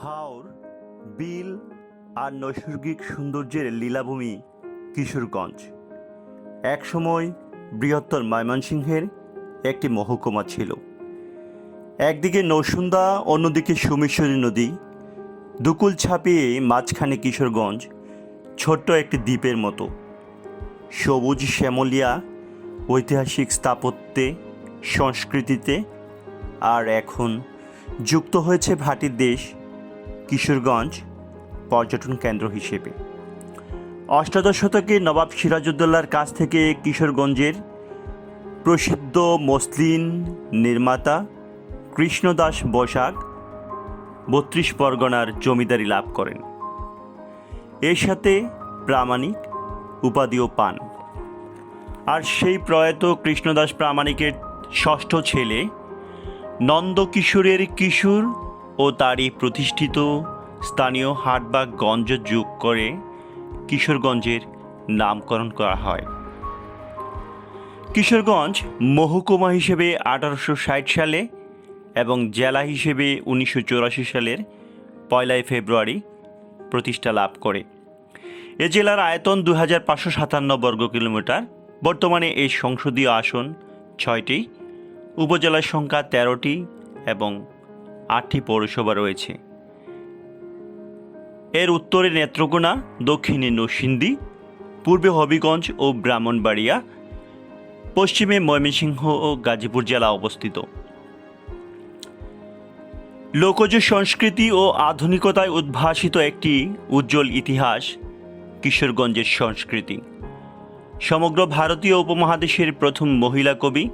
হাওর, বিল আর নৈসর্গিক সৌন্দর্যের লীলাভূমি কিশোরগঞ্জ একসময় বৃহত্তর ময়মনসিংহের একটি মহকুমা ছিল। একদিকে নরসুন্দা, অন্যদিকে সুমেশ্বরী নদী, দুকুল ছাপিয়ে মাঝখানে কিশোরগঞ্জ ছোট্ট একটি দ্বীপের মতো। সবুজ শ্যামলিয়া ঐতিহাসিক স্থাপত্যে, সংস্কৃতিতে, আর এখন যুক্ত হয়েছে ভাটির দেশ কিশোরগঞ্জ পর্যটন কেন্দ্র হিসেবে। অষ্টাদশ শতকে নবাব সিরাজউদ্দৌলার কাছ থেকে কিশোরগঞ্জের প্রসিদ্ধ মসলিন নির্মাতা কৃষ্ণদাস বসাক ৩২ পরগনার জমিদারি লাভ করেন। এর সাথে প্রামাণিক উপাধিও পান। আর সেই প্রয়াত কৃষ্ণদাস প্রামাণিকের ষষ্ঠ ছেলে নন্দকিশোরের কিশোর ও তারই প্রতিষ্ঠিত স্থানীয় হাট বা গঞ্জ যোগ করে কিশোরগঞ্জের নামকরণ করা হয়। কিশোরগঞ্জ মহকুমা হিসেবে 1860 সালে এবং জেলা হিসেবে 1984 সালের 1 ফেব্রুয়ারি প্রতিষ্ঠা লাভ করে। এ জেলার আয়তন 2557 বর্গ কিলোমিটার। বর্তমানে এই সংসদীয় আসন 6টি, উপজেলার সংখ্যা 13টি এবং 8টি পৌরসভা রয়েছে। এর উত্তরে নেত্রকোনা, দক্ষিণে নরসিংদী, পূর্বে হবিগঞ্জ ও ব্রাহ্মণবাড়িয়া, পশ্চিমে ময়মনসিংহ ও গাজীপুর জেলা অবস্থিত। লোকজ সংস্কৃতি ও আধুনিকতায় উদ্ভাসিত একটি উজ্জ্বল ইতিহাস কিশোরগঞ্জের সংস্কৃতি। সমগ্র ভারতীয় উপমহাদেশের প্রথম মহিলা কবি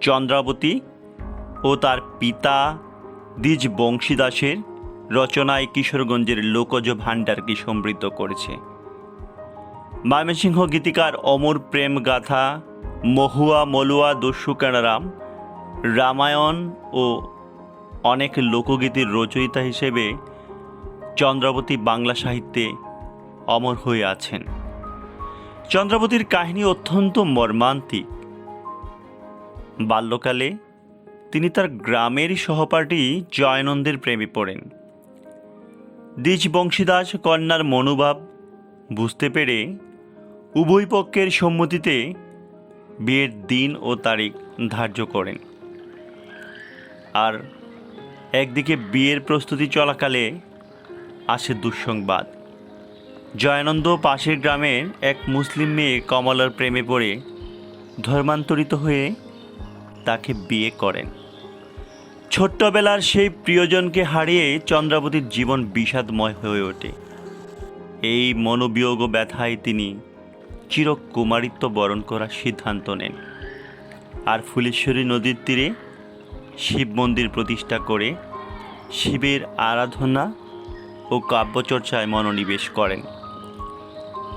চন্দ্রাবতী ও তার পিতা দ্বিজ বংশীদাসের রচনায় কিশোরগঞ্জের লোকজ ভাণ্ডারকে সমৃদ্ধ করেছে। ময়মনসিংহ গীতিকার অমর প্রেম গাথা, মহুয়া মলুয়া দস্যুকারাম, রামায়ণ ও অনেক লোকগীতির রচয়িতা হিসেবে চন্দ্রাবতী বাংলা সাহিত্যে অমর হয়ে আছেন। চন্দ্রাবতীর কাহিনী অত্যন্ত মর্মান্তিক। বাল্যকালে তিনি তার গ্রামের সহপাঠী জয়ানন্দের প্রেমে পড়েন। দ্বিজ বংশীদাস কন্যার মনোভাব বুঝতে পেরে উভয় পক্ষের সম্মতিতে বিয়ের দিন ও তারিখ ধার্য করেন। আর একদিকে বিয়ের প্রস্তুতি চলাকালে আসে দুঃসংবাদ। জয়ানন্দ পাশের গ্রামের এক মুসলিম মেয়ে কমলার প্রেমে পড়ে ধর্মান্তরিত হয়ে তাকে বিয়ে করেন। ছোট্টবেলার সেই প্রিয়জনকে হারিয়ে চন্দ্রাবতীর জীবন বিষাদময় হয়ে ওঠে। এই মনোবিয়োগ ব্যথায় তিনি চিরকুমারিত্ব বরণ করার সিদ্ধান্ত নেন আর ফুলেশ্বরী নদীর তীরে শিব মন্দির প্রতিষ্ঠা করে শিবের আরাধনা ও কাব্যচর্চায় মনোনিবেশ করেন।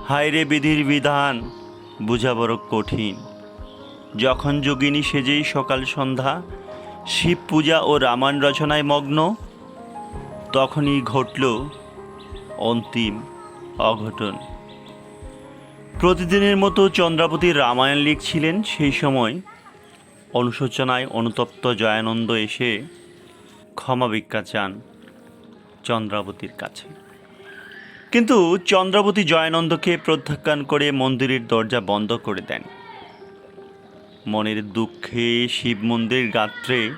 হায়রে বিধির বিধান বুঝা বড় কঠিন। যখন যোগিনী সেজেই সকাল সন্ধ্যা শিব পূজা ও রামায়ণ রচনায় মগ্ন, তখনই ঘটল অন্তিম অঘটন। প্রতিদিনের মতো চন্দ্রাবতী রামায়ণ লিখছিলেন। সেই সময় অনুশোচনায় অনুতপ্ত জয়ানন্দ এসে ক্ষমা ভিক্ষা চান চন্দ্রাবতীর কাছে। কিন্তু চন্দ্রাবতী জয়ানন্দকে প্রত্যাখ্যান করে মন্দিরের দরজা বন্ধ করে দেন। মনের দুঃখে শিব মন্দির গাত্রে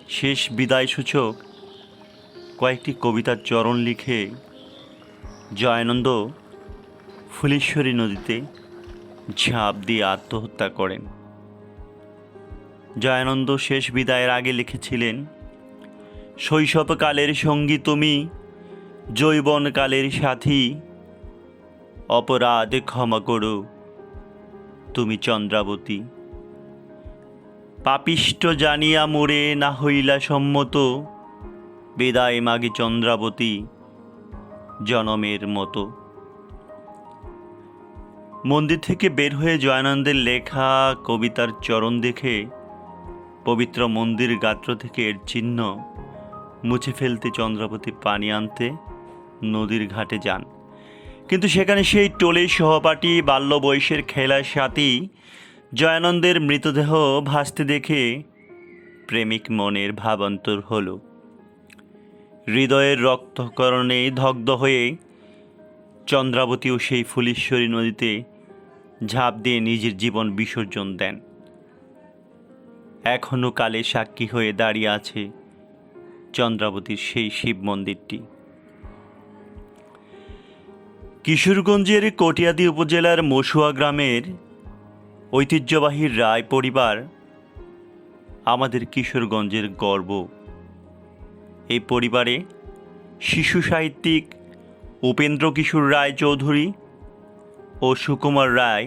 শেষ বিদায় সূচক কয়েকটি কবিতার চরণ লিখে জয়ানন্দ ফুলেশ্বরী নদীতে ঝাঁপ দিয়ে আত্মহত্যা করেন। জয়ানন্দ শেষ বিদায়ের আগে লিখেছিলেন, শৈশবকালের সঙ্গী তুমি, যৌবনকালের সাথী, অপরাধ ক্ষমা করো তুমি চন্দ্রাবতী। পাপিষ্ট জানিয়া মোরে না হইলা সম্মত, বিদায় মাগে চন্দ্রাবতী জনমের মতো। মন্দির থেকে বের হয়ে জয়ানন্দের লেখা কবিতার চরণ দেখে পবিত্র মন্দির গাত্র থেকে এর চিহ্ন মুছে ফেলতে চন্দ্রাবতী পানি আনতে নদীর ঘাটে যান। কিন্তু সেখানে সেই টোলের সহপাঠী বাল্য বয়সের খেলার সাথী জয়ানন্দের মৃতদেহ ভাসতে দেখে প্রেমিক মনের ভাবান্তর হল। হৃদয়ের রক্তকরণে দগ্ধ হয়ে চন্দ্রাবতীও সেই ফুলেশ্বরী নদীতে ঝাঁপ দিয়ে নিজের জীবন বিসর্জন দেন। এখনও কালে সাক্ষী হয়ে দাঁড়িয়ে আছে চন্দ্রাবতীর সেই শিব মন্দিরটি। কিশোরগঞ্জের কটিয়াদী উপজেলার মসুয়া গ্রামের ঐতিহ্যবাহী রায় পরিবার আমাদের কিশোরগঞ্জের গর্ব। এই পরিবারে শিশু সাহিত্যিক উপেন্দ্র কিশোর রায় চৌধুরী ও সুকুমার রায়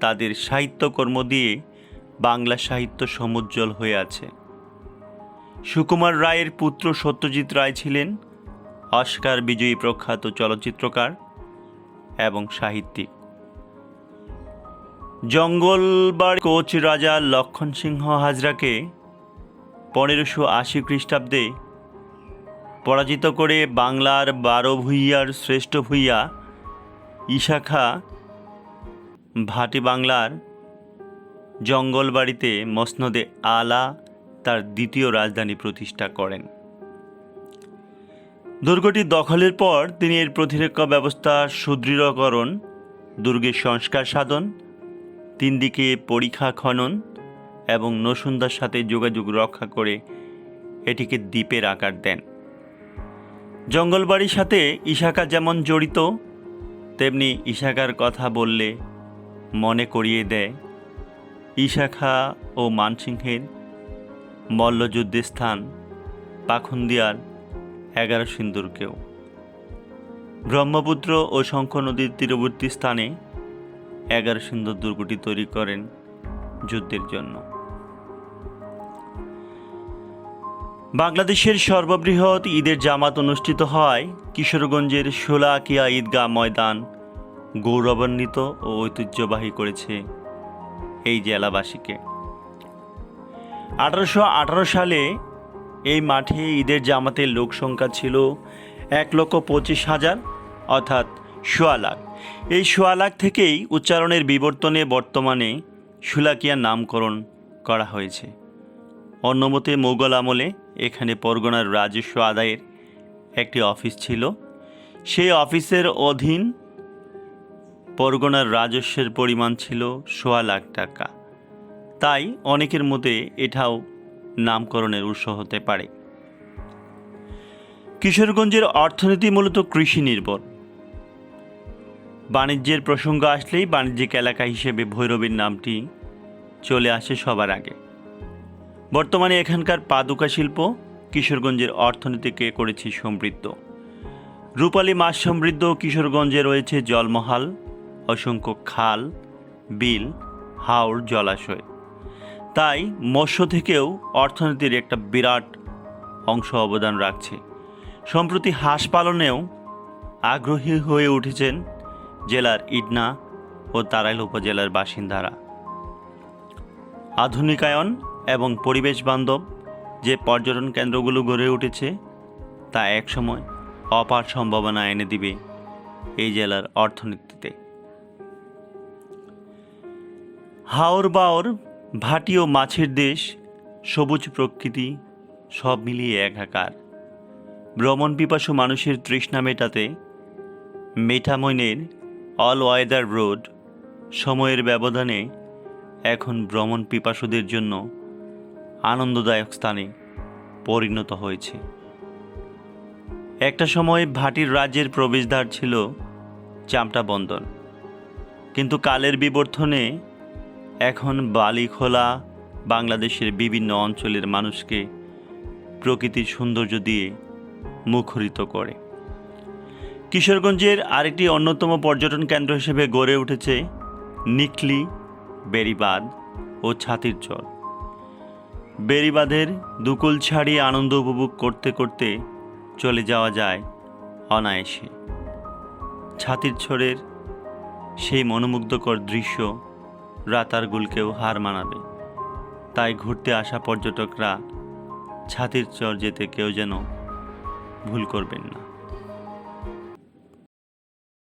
তাদের সাহিত্যকর্ম দিয়ে বাংলা সাহিত্য সমুজ্জ্বল হয়ে আছে। সুকুমার রায়ের পুত্র সত্যজিৎ রায় ছিলেন অস্কার বিজয়ী প্রখ্যাত চলচ্চিত্রকার এবং সাহিত্যিক। জঙ্গলবাড় কোচ রাজা লক্ষণ সিংহ হাজরাকে 1580 খ্রিস্টাব্দে পরাজিত করে বাংলার 12 ভূঁইয়ার শ্রেষ্ঠ ভূঁইয়া ঈশা খাঁ ভাটি বাংলার জঙ্গলবাড়িতে মসনদে আলা তার দ্বিতীয় রাজধানী প্রতিষ্ঠা করেন। দুর্গটি দখলের পর তিনি এর প্রতিরক্ষা ব্যবস্থা সুদৃঢ়করণ, দুর্গের সংস্কার সাধন, 3 দিকে পরিখা খনন এবং নসুন্দার সাথে যোগাযোগ রক্ষা করে এটিকে দ্বীপের আকার দেন। জঙ্গলবাড়ির সাথে ঈশা খাঁ যেমন জড়িত, তেমনি ঈশা খাঁর কথা বললে মনে করিয়ে দেয় ঈশা খাঁ ও মানসিংহের মল্লযুদ্ধের স্থান পাখন্দিয়ার 11 সিন্দুরকেও। ব্রহ্মপুত্র ও শঙ্খ নদীর তীরবর্তী স্থানে 11 সিন্দুর দুর্গটি তৈরি করেন যুদ্ধের জন্য। বাংলাদেশের সর্ববৃহৎ ঈদের জামাত অনুষ্ঠিত হয় কিশোরগঞ্জের শোলাকিয়া ঈদগাহ ময়দান গৌরবান্বিত ও ঐতিহ্যবাহী করেছে এই জেলাবাসীকে। 1818 সালে এই মাঠে ঈদের জামাতের লোক সংখ্যা ছিল 1,25,000 অর্থাৎ 1.25 লাখ। এই 1.25 লাখ থেকেই উচ্চারণের বিবর্তনে বর্তমানে শোলাকিয়ার নামকরণ করা হয়েছে। অন্যমতে মোগল আমলে এখানে পরগনার রাজস্ব আদায়ের একটি অফিস ছিল। সেই অফিসের অধীন পরগনার রাজস্বের পরিমাণ ছিল 1.25 লাখ টাকা। তাই অনেকের মতে এটাও নামকরণের উৎস হতে পারে। কিশোরগঞ্জের অর্থনীতি মূলত কৃষি নির্ভর। বাণিজ্যের প্রসঙ্গ আসলেই বাণিজ্যিক এলাকা হিসেবে ভৈরবের নামটি চলে আসে সবার আগে। বর্তমানে এখানকার পাদুকা শিল্প কিশোরগঞ্জের অর্থনীতিকে করেছে সমৃদ্ধ। রূপালী মাছ সমৃদ্ধ কিশোরগঞ্জে রয়েছে জলমহাল, অসংখ্য খাল, বিল, হাওর, জলাশয়। তাই মৎস্য থেকেও অর্থনীতির একটা বিরাট অংশ অবদান রাখছে। সম্প্রতি হাঁস পালনেও আগ্রহী হয়ে উঠেছেন জেলার ইটনা ও তারাইল উপজেলার বাসিন্দারা। আধুনিকায়ন এবং পরিবেশ বান্ধব যে পর্যটন কেন্দ্রগুলো গড়ে উঠেছে তা একসময় অপার সম্ভাবনা এনে দিবে এই জেলার অর্থনীতিতে। হাওর বাওর, ভাটি ও মাছের দেশ, সবুজ প্রকৃতি সব মিলিয়ে একাকার। ভ্রমণ পিপাসু মানুষের তৃষ্ণা মেটাতে মেঠামইনের অল ওয়েদার রোড সময়ের ব্যবধানে এখন ভ্রমণ পিপাসুদের জন্য আনন্দদায়ক স্থানে পরিণত হয়েছে। একটা সময় ভাটির রাজ্যের প্রবেশদ্বার ছিল চামটা বন্দর, কিন্তু কালের বিবর্তনে এখন বালিখোলা বাংলাদেশের বিভিন্ন অঞ্চলের মানুষকে প্রকৃতির সৌন্দর্য দিয়ে মুখরিত করে। কিশোরগঞ্জের আরেকটি অন্যতম পর্যটন কেন্দ্র হিসেবে গড়ে উঠেছে নিকলি, বেড়িবাঁধ ও ছাতিরচর। বেড়িবাঁধের দুকুল ছাড়িয়ে আনন্দ উপভোগ করতে করতে চলে যাওয়া যায় অনায়াসে। ছাতিরচরের সেই মনোমুগ্ধকর দৃশ্য রাতারগুলকেও হার মানাবে। তাই ঘুরতে আসা পর্যটকরা ছাতিরচর যেতে কেউ যেন ভুল করবেন না।